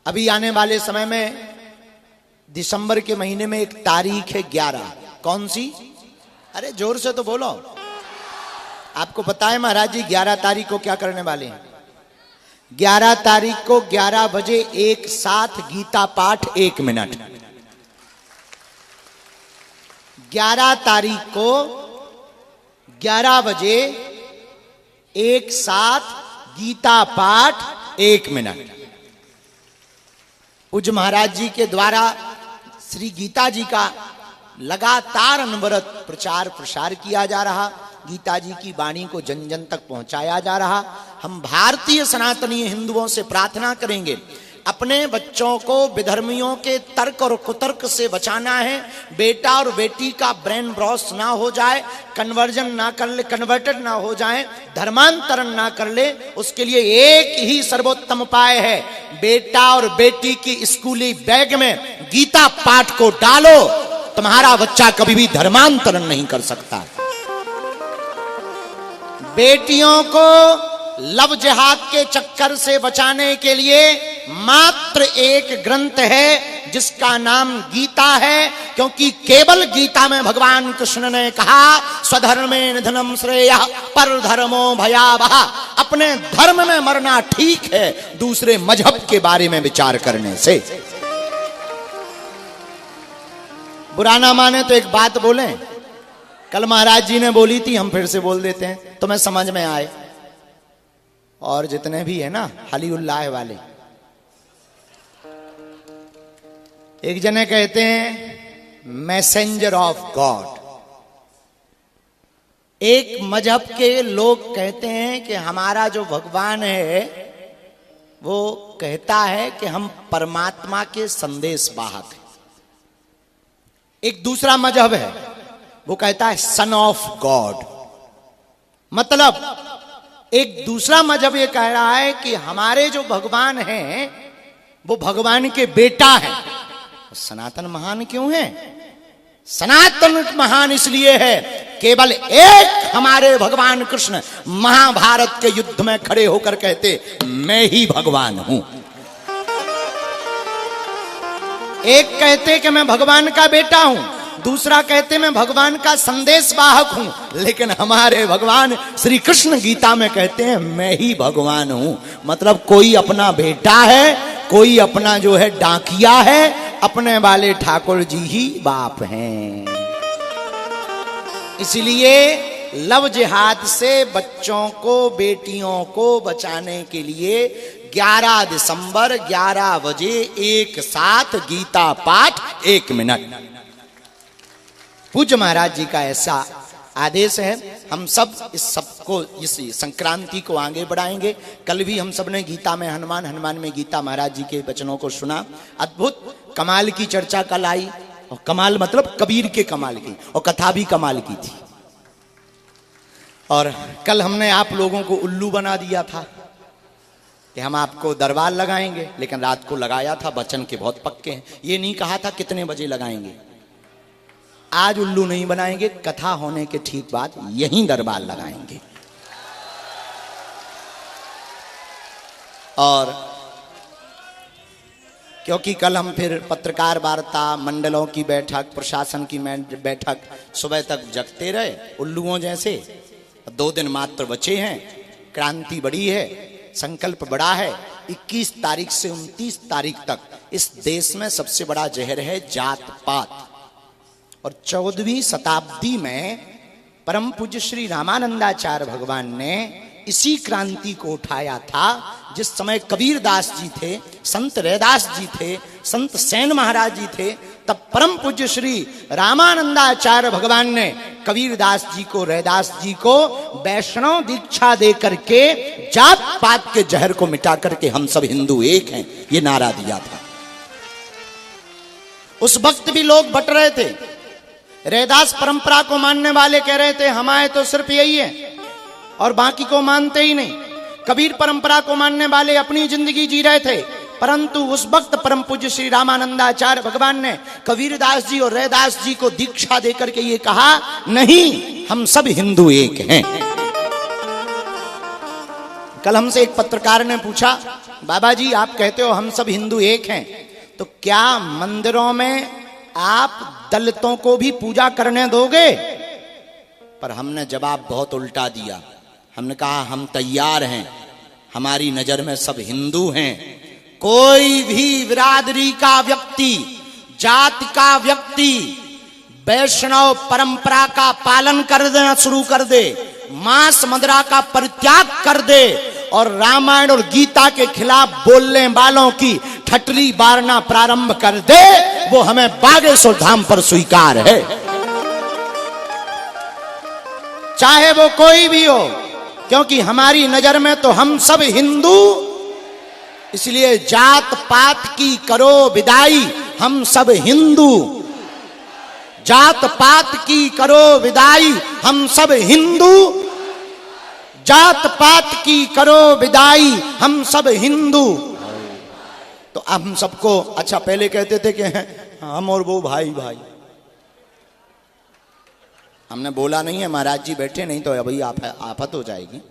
अभी आने वाले समय में दिसंबर के महीने में एक तारीख है 11। कौन सी? अरे जोर से तो बोलो। आपको पता है महाराज जी 11 तारीख को क्या करने वाले हैं? 11 तारीख को 11 बजे एक साथ गीता पाठ 1 मिनट। 11 तारीख को 11 बजे एक साथ गीता पाठ 1 मिनट। पूज्य महाराज जी के द्वारा श्री गीता जी का लगातार अनवरत प्रचार प्रसार किया जा रहा, गीता जी की वाणी को जन जन तक पहुंचाया जा रहा। हम भारतीय सनातनी हिंदुओं से प्रार्थना करेंगे, अपने बच्चों को विधर्मियों के तर्क और कुतर्क से बचाना है। बेटा और बेटी का ब्रेन वॉश ना हो जाए, कन्वर्जन ना कर ले, कन्वर्टेड ना हो जाए, धर्मांतरण ना कर ले। उसके लिए एक ही सर्वोत्तम उपाय है, बेटा और बेटी की स्कूली बैग में गीता पाठ को डालो। तुम्हारा बच्चा कभी भी धर्मांतरण नहीं कर सकता। बेटियों को लव जिहाद के चक्कर से बचाने के लिए मात्र एक ग्रंथ है जिसका नाम गीता है, क्योंकि केवल गीता में भगवान कृष्ण ने कहा स्वधर्मे निधनम श्रेयः पर धर्मो भयावह। अपने धर्म में मरना ठीक है, दूसरे मजहब के बारे में विचार करने से। बुरा ना माने तो एक बात बोलें, कल महाराज जी ने बोली थी, हम फिर से बोल देते हैं, तुम्हें समझ में आए। और जितने भी है ना हलीउल्लाह वाले, एक जने कहते हैं मैसेंजर ऑफ गॉड। एक मजहब के लोग कहते हैं कि हमारा जो भगवान है वो कहता है कि हम परमात्मा के संदेश वाहक हैं। एक दूसरा मजहब है वो कहता है सन ऑफ गॉड। मतलब एक दूसरा मजहब ये कह रहा है कि हमारे जो भगवान हैं वो भगवान के बेटा हैं। सनातन महान क्यों है? सनातन महान इसलिए है, केवल एक हमारे भगवान कृष्ण महाभारत के युद्ध में खड़े होकर कहते मैं ही भगवान हूं। एक कहते कि मैं भगवान का बेटा हूं, दूसरा कहते मैं भगवान का संदेश वाहक हूं। लेकिन हमारे भगवान श्री कृष्ण गीता में कहते हैं मैं ही भगवान हूं। मतलब कोई अपना बेटा है, कोई अपना जो है डाकिया है, अपने वाले ठाकुर जी ही बाप हैं। इसलिए लव जिहाद से बच्चों को, बेटियों को बचाने के लिए 11 दिसंबर 11 बजे एक साथ गीता पाठ 1 मिनट। पूज्य महाराज जी का ऐसा आदेश है। हम सब इस सबको, इस संक्रांति को आगे बढ़ाएंगे। कल भी हम सब ने गीता में हनुमान, हनुमान में गीता महाराज जी के वचनों को सुना। अद्भुत कमाल की चर्चा कल आई, और कमाल मतलब कबीर के कमाल की, और कथा भी कमाल की थी। और कल हमने आप लोगों को उल्लू बना दिया था कि हम आपको दरबार लगाएंगे, लेकिन रात को लगाया था। वचन के बहुत पक्के हैं, ये नहीं कहा था कितने बजे लगाएंगे। आज उल्लू नहीं बनाएंगे, कथा होने के ठीक बाद यहीं दरबार लगाएंगे। और क्योंकि कल हम फिर पत्रकार वार्ता, मंडलों की बैठक, प्रशासन की बैठक, सुबह तक जगते रहे उल्लुओं जैसे। 2 दिन मात्र बचे हैं, क्रांति बड़ी है, संकल्प बड़ा है। 21 तारीख से 29 तारीख तक इस देश में सबसे बड़ा जहर है जात पात। और 14वीं शताब्दी में परम पूज्य श्री रामानंदाचार्य भगवान ने इसी क्रांति को उठाया था। जिस समय कबीर दास जी थे, संत रैदास जी थे, संत सेन महाराज जी थे, तब परम पूज्य श्री रामानंदाचार्य भगवान ने कबीर दास जी को, रैदास जी को वैष्णव दीक्षा दे करके जात पात के जहर को मिटा करके हम सब हिंदू एक हैं, ये नारा दिया था। उस वक्त भी लोग बट रहे थे। रैदास परंपरा को मानने वाले कह रहे थे हमारे तो सिर्फ यही है, और बाकी को मानते ही नहीं। कबीर परंपरा को मानने वाले अपनी जिंदगी जी रहे थे, परंतु उस वक्त परम पूज्य श्री रामानंदाचार्य भगवान ने कबीरदास जी और रैदास जी को दीक्षा देकर के ये कहा नहीं, हम सब हिंदू एक हैं। कल हमसे एक पत्रकार ने पूछा बाबा जी आप कहते हो हम सब हिंदू एक हैं, तो क्या मंदिरों में आप दलितों को भी पूजा करने दोगे? पर हमने जवाब बहुत उल्टा दिया। हमने कहा हम तैयार हैं, हमारी नजर में सब हिंदू हैं। कोई भी बिरादरी का व्यक्ति, जाति का व्यक्ति वैष्णव परंपरा का पालन कर देना शुरू कर दे, मांस मदिरा का परित्याग कर दे और रामायण और गीता के खिलाफ बोलने वालों की ठटरी बारना प्रारंभ कर दे, वो हमें बागेश्वर धाम पर स्वीकार है, चाहे वो कोई भी हो, क्योंकि हमारी नजर में तो हम सब हिंदू। इसलिए जात पात की करो विदाई, हम सब हिंदू। जात पात की करो विदाई, हम सब हिंदू। जात पात की करो विदाई, हम सब हिंदू। तो अब हम सबको, अच्छा पहले कहते थे कि हम और वो भाई भाई, हमने बोला नहीं है, महाराज जी बैठे नहीं तो अभी आफत हो जाएगी।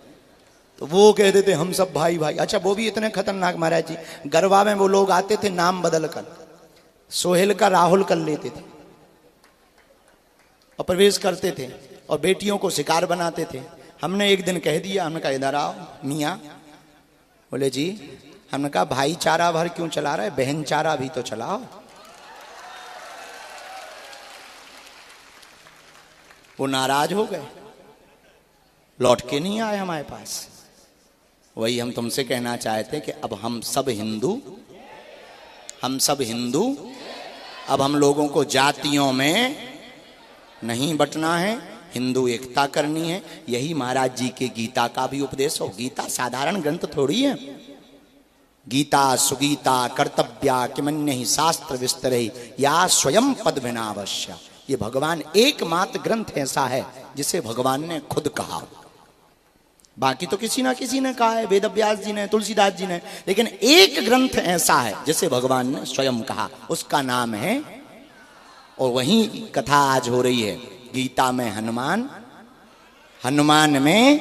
तो वो कहते थे हम सब भाई भाई। अच्छा वो भी इतने खतरनाक महाराज जी, गरबा में वो लोग आते थे नाम बदल कर, सोहेल का राहुल कर लेते थे और प्रवेश करते थे और बेटियों को शिकार बनाते थे। हमने एक दिन कह दिया, हमने कहा इधर आओ मियाँ। बोले जी, हमने कहा भाईचारा भर क्यों चला रहा है, बहन चारा भी तो चलाओ। वो नाराज हो गए, लौट के नहीं आए हमारे पास। वही हम तुमसे कहना चाहते हैं कि अब हम सब हिंदू, हम सब हिंदू। अब हम लोगों को जातियों में नहीं बंटना है, हिंदू एकता करनी है। यही महाराज जी के गीता का भी उपदेश हो। गीता साधारण ग्रंथ थोड़ी है। गीता सुगीता कर्तव्या किमन्य ही शास्त्र विस्तरहि या स्वयं पद विनावश्य। ये भगवान एकमात्र ग्रंथ ऐसा है जिसे भगवान ने खुद कहा। बाकी तो किसी ना किसी ने कहा है, वेद व्यास जी ने, तुलसीदास जी ने, लेकिन एक ग्रंथ ऐसा है जिसे भगवान ने स्वयं कहा, उसका नाम है, और वही कथा आज हो रही है। गीता में हनुमान, हनुमान में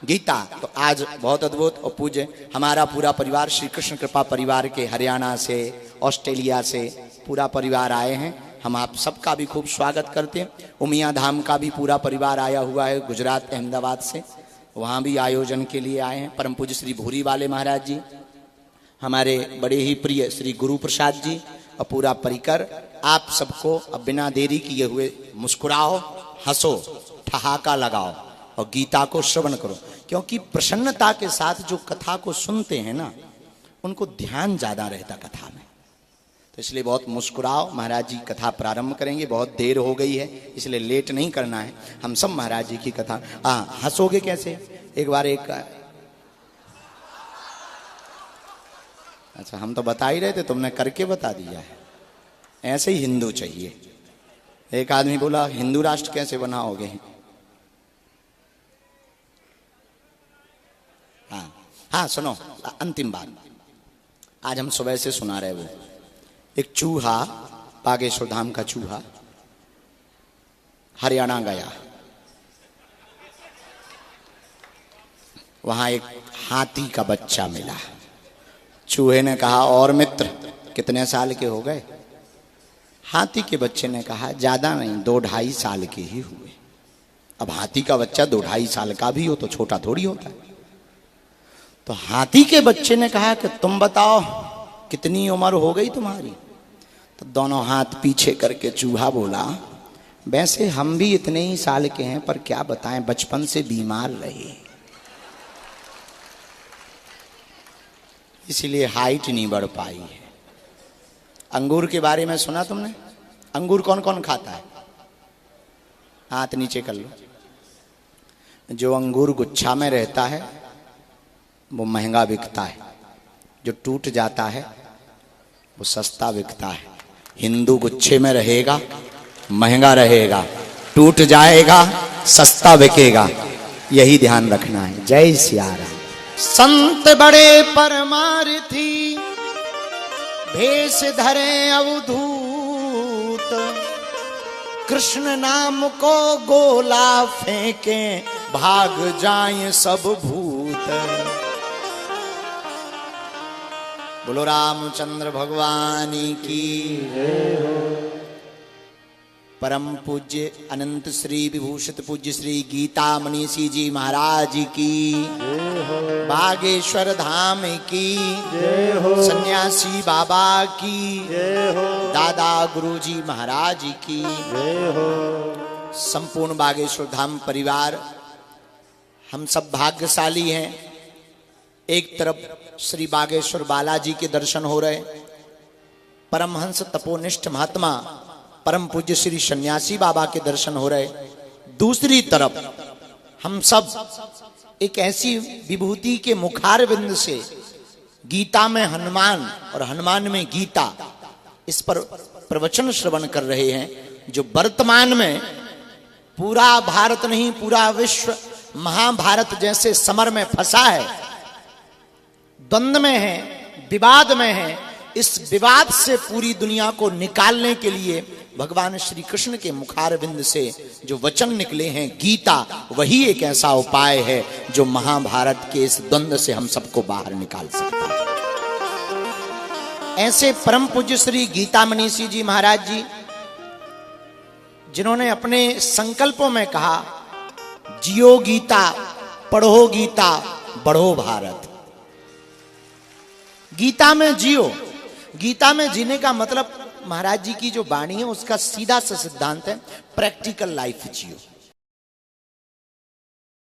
गीता। तो आज बहुत अद्भुत और पूज्य हमारा पूरा परिवार, श्री कृष्ण कृपा परिवार के हरियाणा से, ऑस्ट्रेलिया से पूरा परिवार आए हैं। हम आप सबका भी खूब स्वागत करते हैं। उमिया धाम का भी पूरा परिवार आया हुआ है गुजरात अहमदाबाद से, वहाँ भी आयोजन के लिए आए हैं। परम पूज्य श्री भूरी वाले महाराज जी, हमारे बड़े ही प्रिय श्री गुरु प्रसाद जी और पूरा परिकर। आप सबको अब बिना देरी किए हुए मुस्कुराओ, हंसो, ठहाका लगाओ और गीता को श्रवण करो, क्योंकि प्रसन्नता के साथ जो कथा को सुनते हैं ना, उनको ध्यान ज्यादा रहता कथा में। तो इसलिए बहुत मुस्कुराओ। महाराज जी कथा प्रारंभ करेंगे, बहुत देर हो गई है, इसलिए लेट नहीं करना है। हम सब महाराज जी की कथा, हंसोगे कैसे? एक बार एक, अच्छा हम तो बता ही रहे थे, तुमने करके बता दिया है। ऐसे ही हिंदू चाहिए। एक आदमी बोला हिंदू राष्ट्र कैसे बनाओगे? हाँ सुनो, अंतिम बात आज हम सुबह से सुना रहे। वो एक चूहा, बागेश्वर धाम का चूहा हरियाणा गया, वहां एक हाथी का बच्चा मिला। चूहे ने कहा, और मित्र कितने साल के हो गए? हाथी के बच्चे ने कहा, ज्यादा नहीं, 2-2.5 साल के ही हुए। अब हाथी का बच्चा 2-2.5 साल का भी हो तो छोटा थोड़ी होता है। तो हाथी के बच्चे ने कहा कि तुम बताओ कितनी उम्र हो गई तुम्हारी? तो दोनों हाथ पीछे करके चूहा बोला, वैसे हम भी इतने ही साल के हैं, पर क्या बताएं, बचपन से बीमार रहे, इसीलिए हाइट नहीं बढ़ पाई है। अंगूर के बारे में सुना तुमने? अंगूर कौन कौन खाता है? हाथ नीचे कर लो। जो अंगूर गुच्छा में रहता है वो महंगा बिकता है, जो टूट जाता है वो सस्ता बिकता है। हिंदू गुच्छे में रहेगा महंगा रहेगा, टूट जाएगा सस्ता बिकेगा, यही ध्यान रखना है। जय सिया राम। संत बड़े परमार्थी भेष धरे अवधूत, कृष्ण नाम को गोला फेंके भाग जाएं सब भूत। बोलो रामचंद्र भगवान की। परम पूज्य अनंत श्री विभूषित पूज्य श्री गीता मनीषी जी महाराज की, बागेश्वर धाम की, सन्यासी बाबा की, दादा गुरुजी महाराज की, संपूर्ण बागेश्वर धाम परिवार हम सब भाग्यशाली हैं। एक तरफ श्री बागेश्वर बालाजी के दर्शन हो रहे, परमहंस तपोनिष्ठ महात्मा परम पूज्य श्री सन्यासी बाबा के दर्शन हो रहे, दूसरी तरफ हम सब एक ऐसी विभूति के मुखारविंद से गीता में हनुमान और हनुमान में गीता, इस पर प्रवचन श्रवण कर रहे हैं, जो वर्तमान में पूरा भारत नहीं पूरा विश्व महाभारत जैसे समर में फंसा है, द्वंद्व में है, विवाद में है। इस विवाद से पूरी दुनिया को निकालने के लिए भगवान श्री कृष्ण के मुखारविंद से जो वचन निकले हैं गीता, वही एक ऐसा उपाय है जो महाभारत के इस द्वंद्व से हम सबको बाहर निकाल सकता है। ऐसे परम पूज्य श्री गीता मनीषी जी महाराज जी, जिन्होंने अपने संकल्पों में कहा, जियो गीता, पढ़ो गीता, बढ़ो भारत। गीता में जियो, गीता में जीने का मतलब महाराज जी की जो वाणी है उसका सीधा सा सिद्धांत है, प्रैक्टिकल लाइफ जियो।